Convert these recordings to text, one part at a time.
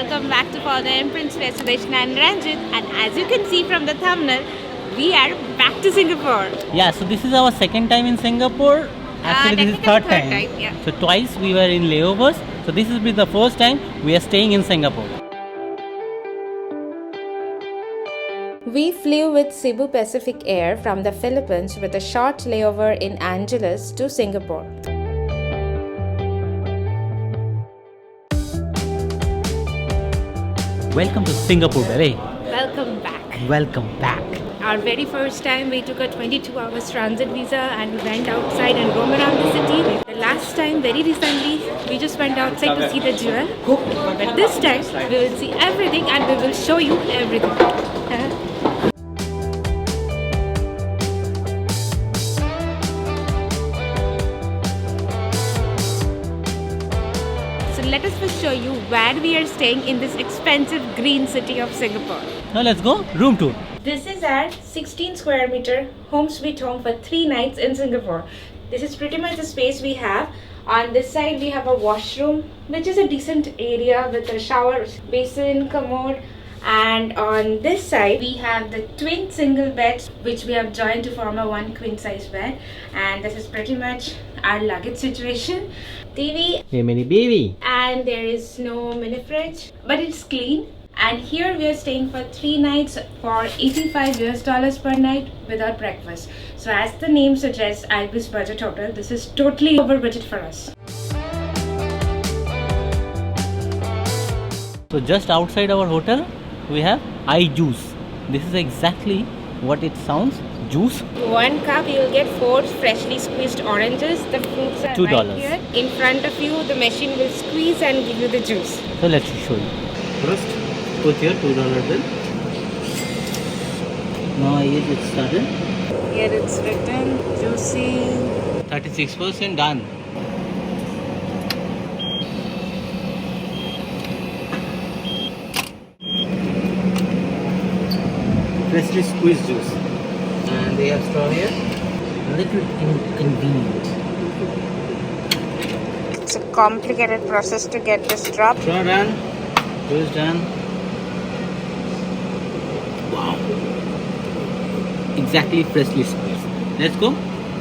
welcome back to For the Empress Destination and Ranjit, and as you can see from the thumbnail, we are back to Singapore. Yeah, so this is our second time in Singapore. Actually, this is third time. Yeah. So twice we were in layovers. So this will be the first time we are staying in Singapore. We flew with Cebu Pacific Air from the Philippines with a short layover in Angeles to Singapore. Welcome to Singapore, baby. Welcome back. Welcome back. Our very first time we took a 22-hour transit visa and we went outside and roam around the city. The last time, very recently, we just went outside to see the jewel. But this time, we will see everything and we will show you everything. So let us first show you where we are staying in this expensive green city of Singapore. Now let's go room tour. This is our 16 square meter home sweet home for 3 nights in Singapore. This is pretty much the space we have. On this side we have a washroom, which is a decent area with a shower basin, commode. And on this side we have the twin single beds which we have joined to form a one queen size bed. And this is pretty much our luggage situation. TV. Hey, mini baby. And there is no mini fridge, but it's clean. And here we are staying for 3 nights for $85 per night without breakfast. So as the name suggests, Ibis budget hotel, this is totally over budget for us. So just outside our hotel, we have iJuice. This is exactly what it sounds. Juice. 1 cup you will get 4 freshly squeezed oranges. The fruits are $2. right here. In front of you, the machine will squeeze and give you the juice. So let's show you. First, put your $2 bill. Now it started. Here it's written juicy. 36% done. Freshly squeezed juice. And they have straw here. A little inconvenient. It's a complicated process to get this drop. Straw done. Juice done. Wow. Exactly freshly squeezed. Let's go.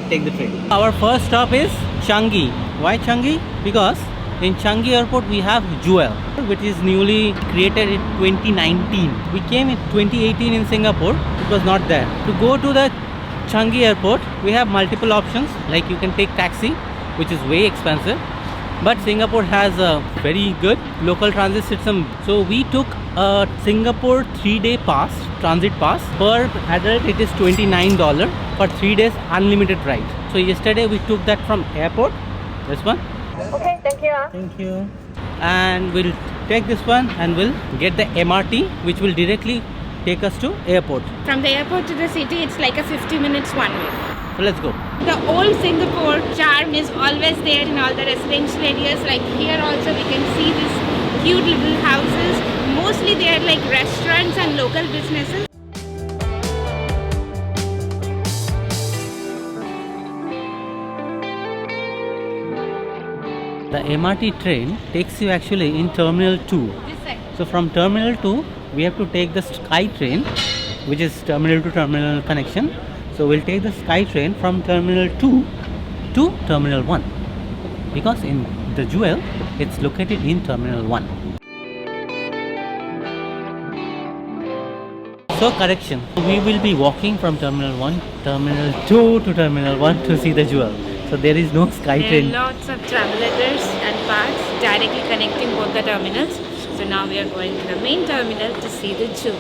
Take the train. Our first stop is Changi. Why Changi? Because in Changi Airport we have Jewel, which is newly created in 2019. We came in 2018 in Singapore. It was not there. To go to the Changi Airport, we have multiple options. Like you can take taxi, which is way expensive. But Singapore has a very good local transit system. So we took a Singapore 3-day pass, transit pass. Per adult it is $29 for 3 days unlimited ride. So yesterday we took that from airport. This one. Okay, thank you. Thank you. And we'll take this one and we'll get the MRT, which will directly take us to airport. From the airport to the city, it's like a 50 minutes one way. So let's go. The old Singapore charm is always there in all the residential areas. Like here also we can see these cute little houses. Mostly they are like restaurants and local businesses. The MRT train takes you actually in Terminal 2. This side. So from Terminal 2, we have to take the Sky train, which is terminal to terminal connection. So we'll take the Sky train from Terminal 2 to Terminal 1. Because in the Jewel, it's located in Terminal 1. So correction, we will be walking from Terminal 1, Terminal 2 to Terminal 1 to see the Jewel. So there is no Sky train. There are lots of travel letters and paths directly connecting both the terminals. So now we are going to the main terminal to see the jewel.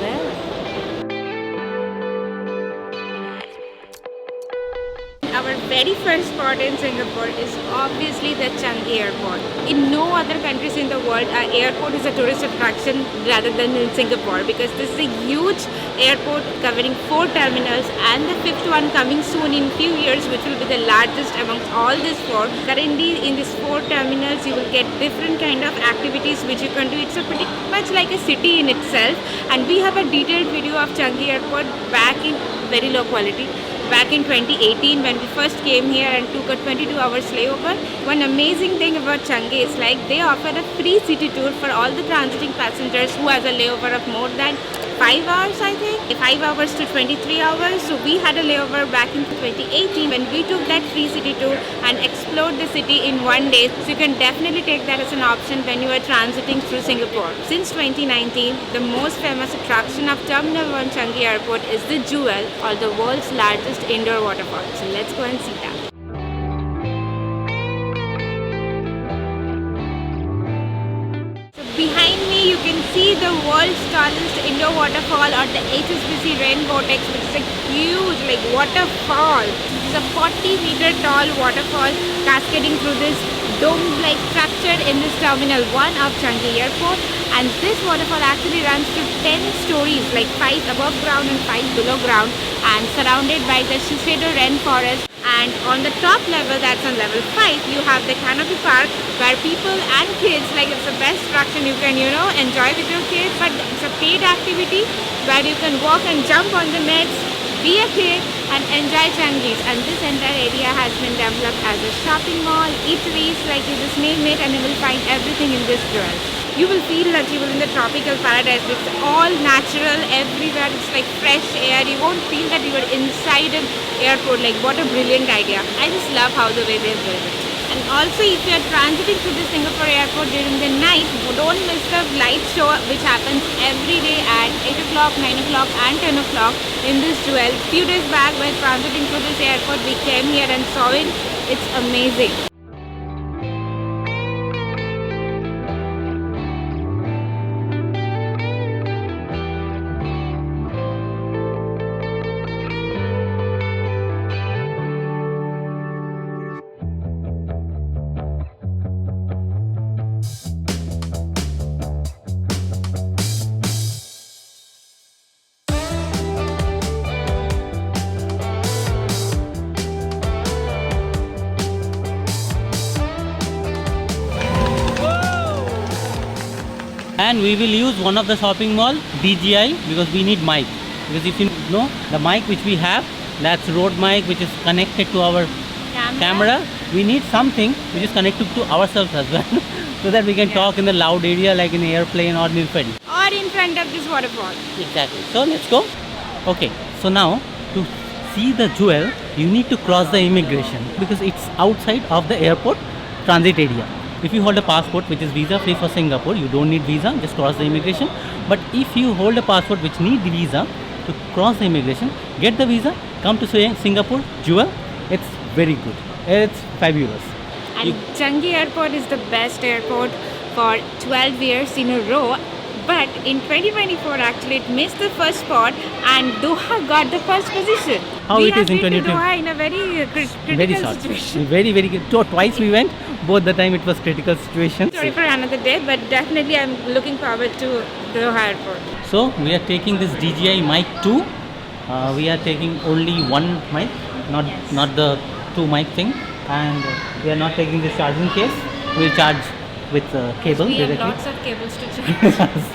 Our very first spot in Singapore is obviously the Changi Airport. In no other countries in the world, our airport is a tourist attraction rather than in Singapore, because this is a huge airport covering 4 terminals and the 5th one coming soon in few years, which will be the largest amongst all these 4. Currently in these 4 terminals you will get different kind of activities which you can do. It's a pretty much like a city in itself, and we have a detailed video of Changi Airport back in very low quality. back in 2018 when we first came here and took a 22-hour layover. One amazing thing about Changi is like they offer a free city tour for all the transiting passengers who has a layover of more than 5 hours, I think. 5 hours to 23 hours. So we had a layover back in 2018 when we took that free city tour and explored the city in one day. So you can definitely take that as an option when you are transiting through Singapore. Since 2019, the most famous attraction of Terminal 1 Changi Airport is the Jewel, or the world's largest indoor waterfall. So let's go and see that. Behind me, you can see the world's tallest indoor waterfall, or the HSBC Rain Vortex, which is a huge waterfall. It's a 40-meter tall waterfall cascading through this dome-like structure in this Terminal 1 of Changi Airport. And this waterfall actually runs to 10 stories, 5 above ground and 5 below ground, and surrounded by the Shiseido rainforest. And on the top level, that's on level 5, you have the canopy park where people and kids, it's the best attraction you can, enjoy with your kids. But it's a paid activity where you can walk and jump on the nets, be a kid and enjoy Changi's. And this entire area has been developed as a shopping mall, eateries, you just name it, and you will find everything in this jewel. You will feel that you will in the tropical paradise. It's all natural everywhere. It's like fresh air. You won't feel that you are inside an airport. What a brilliant idea. I just love how the way they built it. And also, if you are transiting through the Singapore airport during the night, don't miss the light show which happens every day at 8 o'clock, 9 o'clock and 10 o'clock in this jewel. Few days back while transiting through this airport, we came here and saw it. It's amazing. And we will use one of the shopping mall, DJI, because we need mic. Because if you know, the mic which we have, that's road mic which is connected to our camera. We need something which is connected to ourselves as well. So that we can talk in the loud area like in the airplane or in the ferry. Or in front of this waterfall. Exactly. So let's go. Okay. So now to see the jewel, you need to cross the immigration because it's outside of the airport transit area. If you hold a passport which is visa free for Singapore, you don't need visa, just cross the immigration. But if you hold a passport which need the visa to cross the immigration, get the visa, come to Singapore, Jewel, it's very good. It's fabulous. And Changi Airport is the best airport for 12 years in a row. But in 2024, actually, it missed the first spot and Doha got the first position. How it is in 2024? Doha in a very critical situation. Very good. Twice we went. Both the time it was critical situation. Sorry for another day, but definitely I'm looking forward to Doha Airport. So we are taking this DJI Mic 2. We are taking only one mic, not the two mic thing. And we are not taking this charging case. We'll charge with cable we directly. have lots of cables to charge.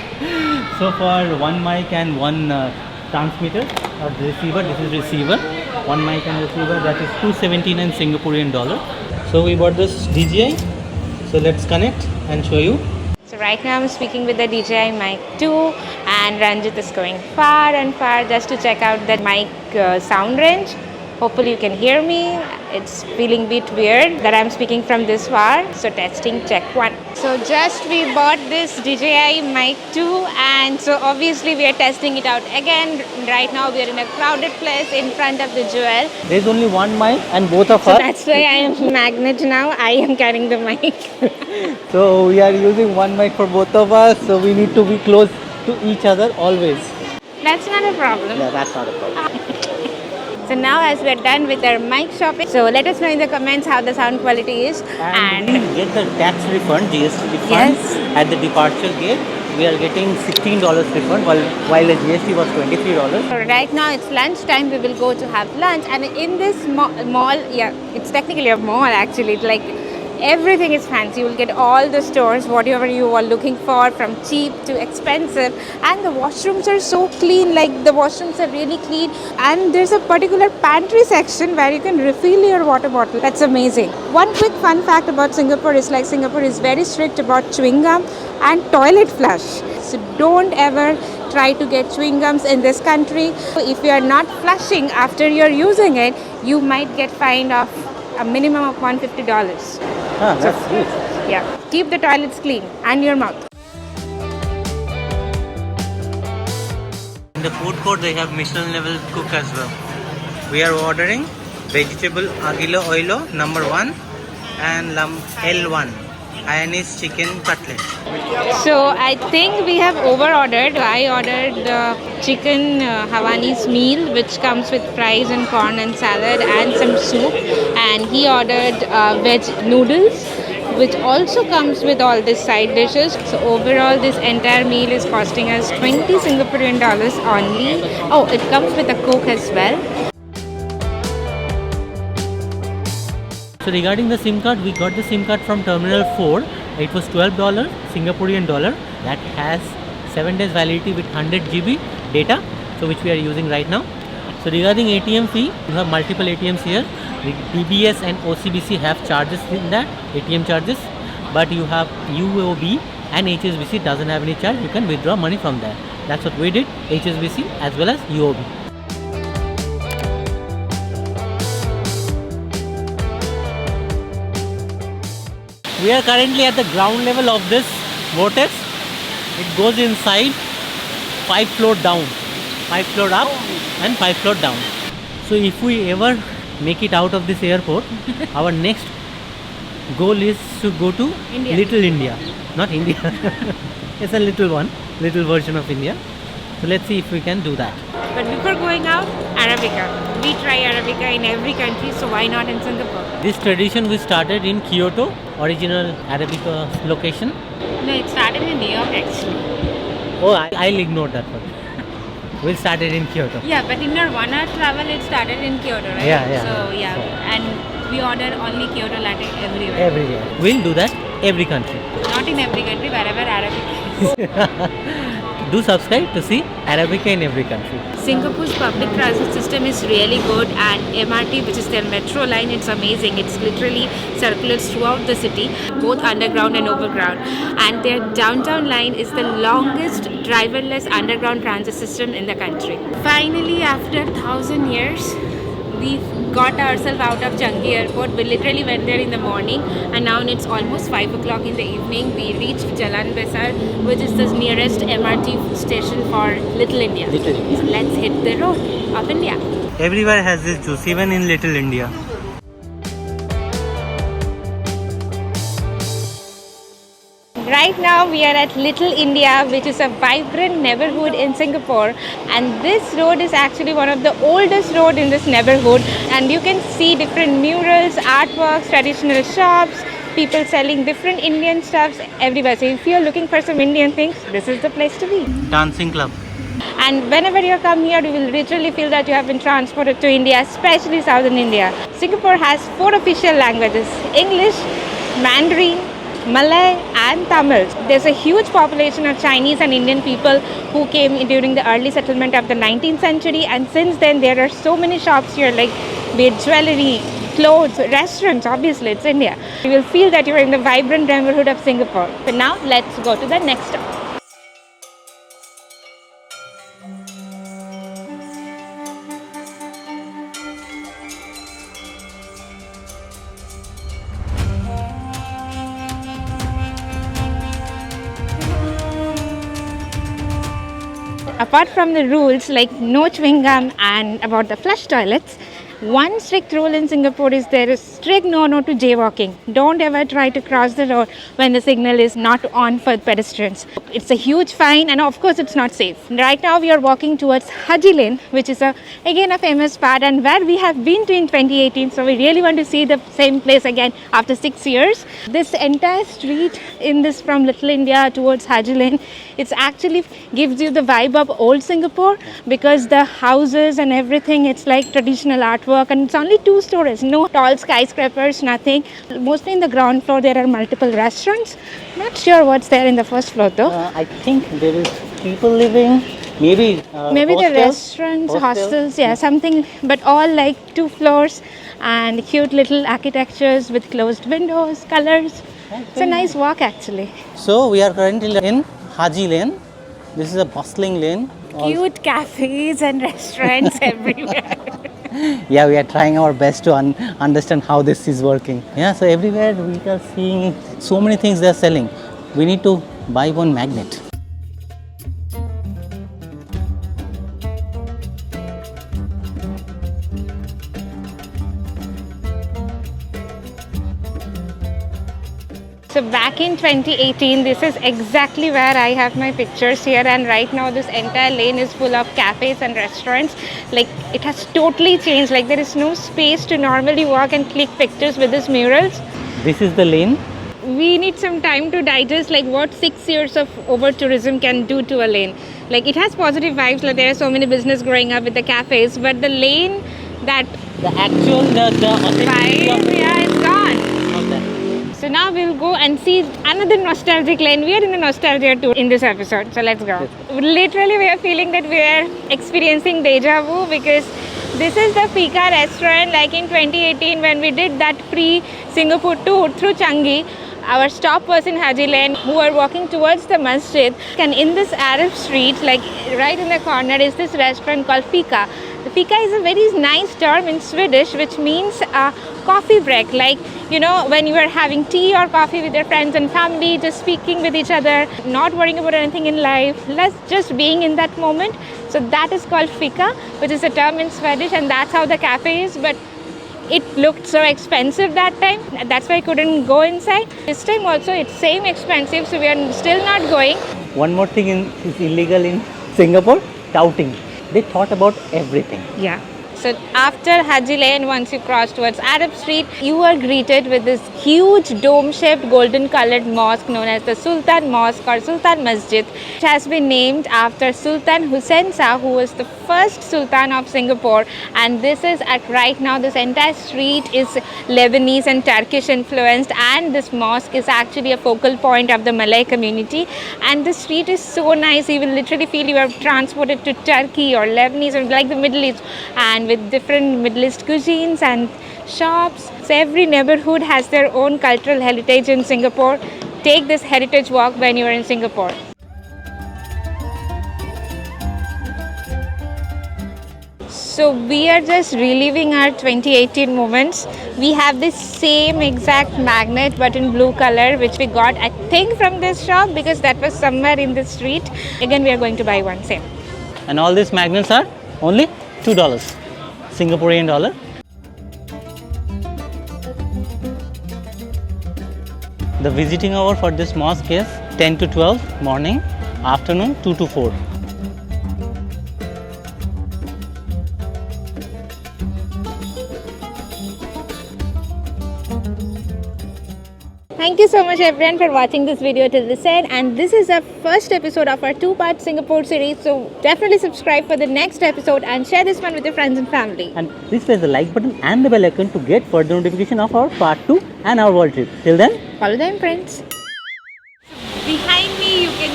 So for one mic and one transmitter or receiver, this is receiver. One mic and receiver, that is 279 Singaporean dollar. So we bought this DJI. So let's connect and show you. So right now I'm speaking with the DJI Mic 2 and Ranjit is going far and far just to check out the mic sound range. Hopefully you can hear me. It's feeling a bit weird that I'm speaking from this far. So testing, check 1. So just we bought this DJI Mic 2 and so obviously we are testing it out again. Right now we are in a crowded place in front of the Jewel. There's only one mic and both of So us. that's why I am magnet now. I am carrying the mic. So we are using one mic for both of us. So we need to be close to each other always. That's not a problem. Yeah, that's not a problem. So now as we are done with our mic shopping, so let us know in the comments how the sound quality is. And we get the tax refund, GST refund, Yes. at the departure gate. We are getting $16 refund while the GST was $23. So right now it's lunchtime, we will go to have lunch and in this mall, yeah, it's technically a mall actually, it's like everything is fancy. You will get all the stores, whatever you are looking for, from cheap to expensive. And the washrooms are so clean, like the washrooms are really clean. And there's a particular pantry section where you can refill your water bottle. That's amazing. One quick fun fact about Singapore is like Singapore is very strict about chewing gum and toilet flush. So don't ever try to get chewing gums in this country. If you are not flushing after you're using it, you might get fined of a minimum of $150. That's good. Yeah, keep the toilets clean and your mouth. In the food court, they have Michelin level cook as well. We are ordering vegetable aguilo oilo number 1 and L1. Ionese chicken cutlet. So I think we have over-ordered. I ordered the chicken Havanese meal, which comes with fries and corn and salad and some soup. And he ordered veg noodles, which also comes with all these side dishes. So overall, this entire meal is costing us 20 Singaporean dollars only. Oh, it comes with a Coke as well. So regarding the SIM card, we got the SIM card from Terminal 4. It was $12 Singaporean dollar. That has 7 days validity with 100 GB data, so which we are using right now. So regarding ATM fee, you have multiple ATMs here. DBS and OCBC have charges in that, ATM charges, but you have UOB and HSBC doesn't have any charge. You can withdraw money from there. That's what we did, HSBC as well as UOB. We are currently at the ground level of this Vortex. It goes inside 5 floors down, 5 floors up and 5 floors down. So if we ever make it out of this airport, our next goal is to go to India. Little India, not India. It's a little one, little version of India. So let's see if we can do that. But before going out, Arabica. We try Arabica in every country, so why not in Singapore? This tradition we started in Kyoto, original Arabica location. No, it started in New York actually. Oh, I'll ignore that one. We'll start it in Kyoto. Yeah, but in our 1 hour travel, it started in Kyoto, right? Yeah. So, yeah. And we ordered only Kyoto latte everywhere. Everywhere. We'll do that every country. Not in every country, wherever Arabica is. Do subscribe to see Arabica in every country. Singapore's public transit system is really good, and MRT, which is their metro line, it's amazing. It's literally circulates throughout the city, both underground and overground. And their downtown line is the longest driverless underground transit system in the country. Finally, after 1,000 years, we got ourselves out of Changi Airport. We literally went there in the morning, and now it's almost 5 o'clock in the evening. We reached Jalan Besar, which is the nearest MRT station for Little India. So let's hit the road of India. Everywhere has this juice, even in Little India. Right now we are at Little India, which is a vibrant neighborhood in Singapore, and this road is actually one of the oldest road in this neighborhood, and you can see different murals, artworks, traditional shops, people selling different Indian stuffs everywhere. So if you are looking for some Indian things, this is the place to be. Dancing club. And whenever you come here, you will literally feel that you have been transported to India, especially Southern India. Singapore has 4 official languages: English, Mandarin, Malay and Tamil. There's a huge population of Chinese and Indian people who came during the early settlement of the 19th century, and since then there are so many shops here, like be it jewelry, clothes, restaurants. Obviously it's India. You will feel that you're in the vibrant neighborhood of Singapore. So now let's go to the next stop. Apart from the rules like no chewing gum and about the flush toilets, one strict rule in Singapore is there is strict no to jaywalking. Don't ever try to cross the road when the signal is not on for pedestrians. It's a huge fine, and of course it's not safe. Right now we are walking towards Haji Lane, which is again a famous spot and where we have been to in 2018. So we really want to see the same place again after 6 years. This entire street in this from Little India towards Haji Lane, it's actually gives you the vibe of old Singapore, because the houses and everything, it's like traditional artwork, and it's only 2 stories, no tall skyscrapers skyscrapers, nothing. Mostly in the ground floor there are multiple restaurants. Not sure what's there in the first floor though. I think there is people living, maybe Maybe the hostels, restaurants, hostels, yeah, something, but all like 2 floors and cute little architectures with closed windows, colors. It's a nice walk actually. So we are currently in Haji Lane. This is a bustling lane. Cute cafes and restaurants everywhere. Yeah, we are trying our best to understand how this is working. Yeah, so everywhere we are seeing so many things they are selling. We need to buy one magnet. So back in 2018, this is exactly where I have my pictures here, and right now this entire lane is full of cafes and restaurants. Like, it has totally changed. Like, there is no space to normally walk and click pictures with these murals. This is the lane. We need some time to digest like what 6 years of over tourism can do to a lane. Like, it has positive vibes, like there are so many business growing up with the cafes, but the lane, that The actual, the authenticity of vibe, yeah, it's gone. not there. So now we'll go and see another nostalgic lane. We are in a nostalgia tour in this episode, so let's go. Literally, we are feeling that we are experiencing deja vu because this is the Fika restaurant. Like in 2018 when we did that free Singapore tour through Changi, our stop was in Haji Lane. We were walking towards the masjid, and in this Arab street, like right in the corner, is this restaurant called Fika. The Fika is a very nice term in Swedish which means coffee break. Like, you know, when you are having tea or coffee with your friends and family, just speaking with each other, not worrying about anything in life, just being in that moment. So that is called Fika, which is a term in Swedish, and that's how the cafe is. But it looked so expensive that time. That's why I couldn't go inside. This time also it's same expensive, so we are still not going. One more thing is illegal in Singapore, touting. They thought about everything. Yeah. So after Haji Lane, once you cross towards Arab Street, you are greeted with this huge dome-shaped golden-colored mosque known as the Sultan Mosque or Sultan Masjid, which has been named after Sultan Hussein Shah, who was the first Sultan of Singapore. And this is at right now, this entire street is Lebanese and Turkish influenced, and this mosque is actually a focal point of the Malay community. And the street is so nice, you will literally feel you are transported to Turkey or Lebanese or like the Middle East, and with different Middle East cuisines and shops. So every neighborhood has their own cultural heritage in Singapore. Take this heritage walk when you are in Singapore. So we are just reliving our 2018 moments. We have this same exact magnet but in blue color, which we got I think from this shop because that was somewhere in the street. Again, we are going to buy one, same. And all these magnets are only $2. Singaporean dollar. The visiting hour for this mosque is 10 to 12 morning, afternoon 2 to 4. Thank you so much everyone for watching this video till this end, and this is our first episode of our 2-part Singapore series, so definitely subscribe for the next episode and share this one with your friends and family. And please press the like button and the bell icon to get further notification of our part 2 and our world trip. Till then, Follow the imprints. Behind me you can...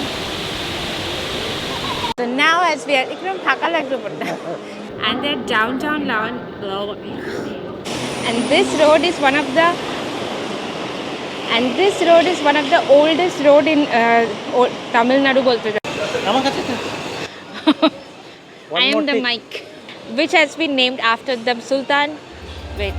So now as we are... and they're downtown Laon. And this road is one of the... oldest road in Tamil Nadu. I am the mic, which has been named after the Sultan. Wait.